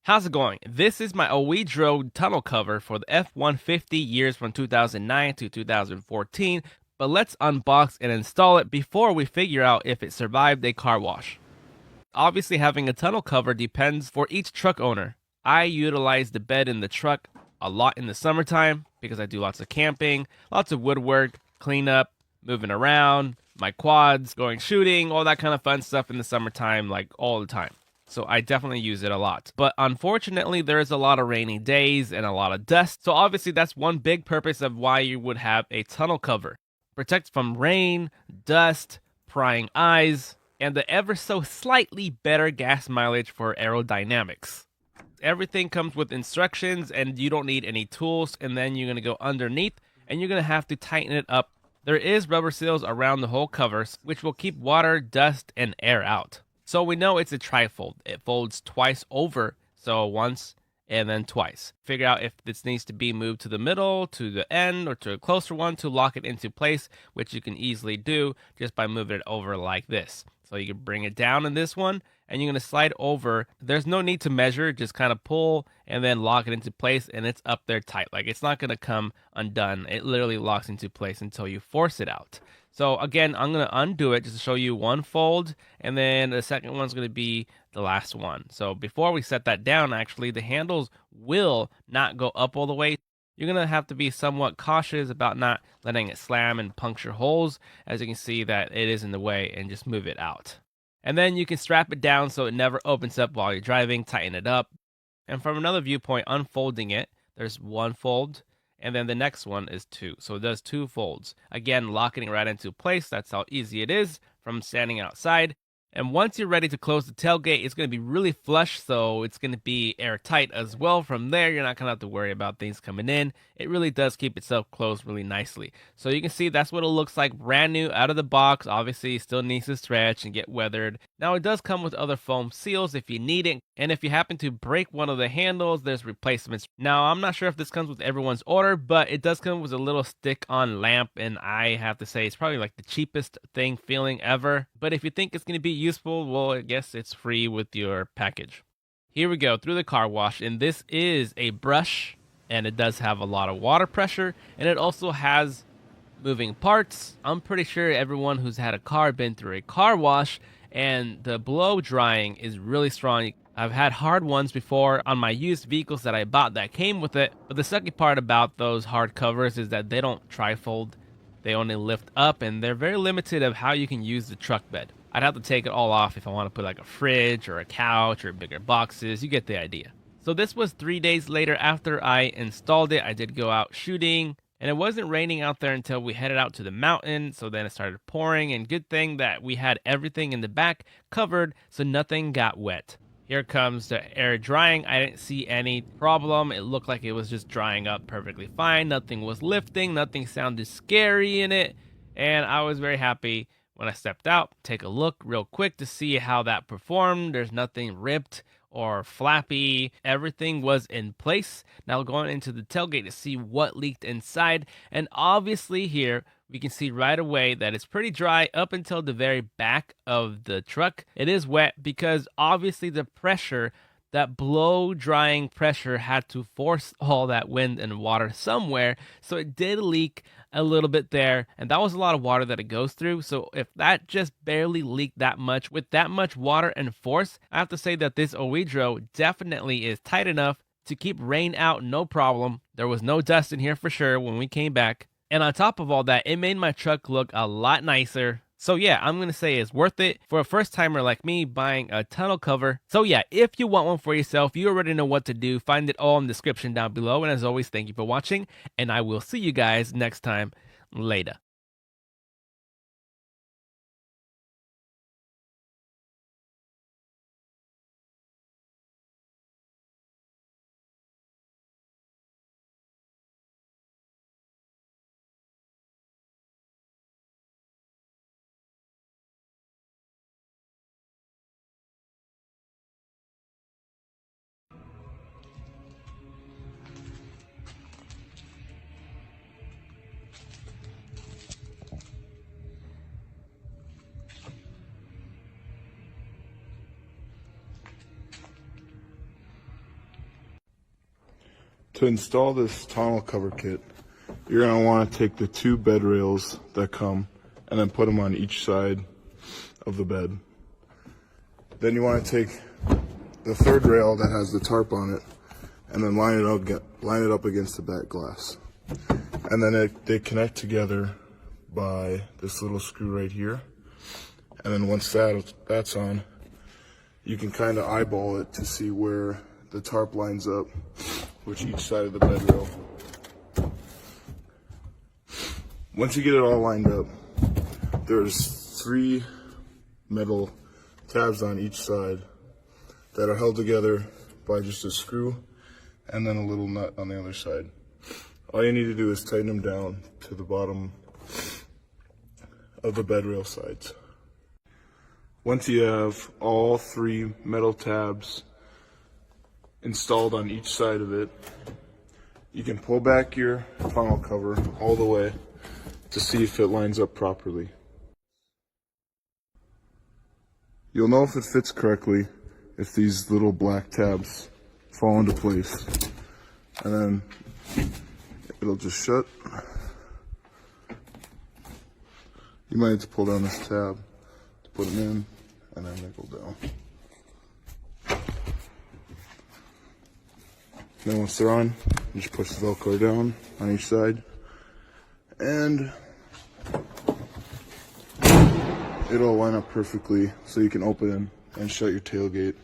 How's it going? This is my OEDRO tunnel cover for the F-150 years from 2009 to 2014, but let's unbox and install it before we figure out if it survived a car wash. Obviously, having a tunnel cover depends for each truck owner. I utilize the bed in the truck a lot in the summertime because I do lots of camping, lots of woodwork, cleanup, moving around, my quads, going shooting, all that kind of fun stuff in the summertime, like all the time. So I definitely use it a lot. But unfortunately, there's a lot of rainy days and a lot of dust. So obviously, that's one big purpose of why you would have a tunnel cover. Protect from rain, dust, prying eyes, and the ever so slightly better gas mileage for aerodynamics. Everything comes with instructions and you don't need any tools, and then you're going to go underneath and you're going to have to tighten it up. There is rubber seals around the whole covers, which will keep water, dust, and air out. So we know it's a trifold. It folds twice over, so once and then twice. Figure out if this needs to be moved to the middle, to the end, or to a closer one to lock it into place, which you can easily do just by moving it over like this. So you can bring it down in this one, and you're going to slide over. There's no need to measure, just kind of pull and then lock it into place, and it's up there tight. Like, it's not going to come undone. It literally locks into place until you force it out. So again, I'm going to undo it just to show you one fold, and then the second one's going to be the last one. So before we set that down, actually, the handles will not go up all the way. You're going to have to be somewhat cautious about not letting it slam and puncture holes, as you can see that it is in the way, and just move it out. And then you can strap it down so it never opens up while you're driving, tighten it up. And from another viewpoint, unfolding it, there's one fold, and then the next one is two. So it does two folds. Again, locking it right into place. That's how easy it is from standing outside. And once you're ready to close the tailgate, it's going to be really flush, so it's going to be airtight as well. From there, you're not going to have to worry about things coming in. It really does keep itself closed really nicely. So you can see that's what it looks like brand new out of the box. Obviously, it still needs to stretch and get weathered. Now, it does come with other foam seals if you need it. And if you happen to break one of the handles, there's replacements. Now, I'm not sure if this comes with everyone's order, but it does come with a little stick-on lamp. And I have to say, it's probably like the cheapest thing feeling ever. But if you think it's going to be useful, well, I guess it's free with your package. Here we go through the car wash, and this is a brush, and it does have a lot of water pressure, and it also has moving parts. I'm pretty sure everyone who's had a car been through a car wash, and the blow drying is really strong. I've had hard ones before on my used vehicles that I bought that came with it, but the sucky part about those hard covers is that they don't trifold. They only lift up, and they're very limited of how you can use the truck bed. I'd have to take it all off if I want to put like a fridge or a couch or bigger boxes. You get the idea. So this was 3 days later after I installed it. I did go out shooting, and it wasn't raining out there until we headed out to the mountain. So then it started pouring, and good thing that we had everything in the back covered so nothing got wet. Here comes the air drying. I didn't see any problem. It looked like it was just drying up perfectly fine. Nothing was lifting. Nothing sounded scary in it. And I was very happy when I stepped out. Take a look real quick to see how that performed. There's nothing ripped or flappy. Everything was in place. Now going into the tailgate to see what leaked inside. And obviously here we can see right away that it's pretty dry up until the very back of the truck. It is wet because obviously the pressure, that blow drying pressure, had to force all that wind and water somewhere. So it did leak a little bit there, and that was a lot of water that it goes through. So if that just barely leaked that much with that much water and force, I have to say that this OEDRO definitely is tight enough to keep rain out, no problem. There was no dust in here for sure when we came back. And on top of all that, it made my truck look a lot nicer. So yeah, I'm going to say it's worth it for a first timer like me buying a tunnel cover. So yeah, if you want one for yourself, you already know what to do. Find it all in the description down below. And as always, thank you for watching, and I will see you guys next time. Later. To install this tonneau cover kit, you're going to want to take the 2 bed rails that come and then put them on each side of the bed. Then you want to take the 3rd rail that has the tarp on it and then line it up against the back glass. And then they connect together by this little screw right here. And then once that's on, you can kind of eyeball it to see where the tarp lines up with each side of the bed rail. Once you get it all lined up, there's 3 metal tabs on each side that are held together by just a screw and then a little nut on the other side. All you need to do is tighten them down to the bottom of the bed rail sides. Once you have all 3 metal tabs installed on each side of it, you can pull back your tonneau cover all the way to see if it lines up properly. You'll know if it fits correctly if these little black tabs fall into place, and then it'll just shut. You might have to pull down this tab to put them in, and then they go down. Then once they're on, you just push the Velcro down on each side, and it'll line up perfectly so you can open and shut your tailgate.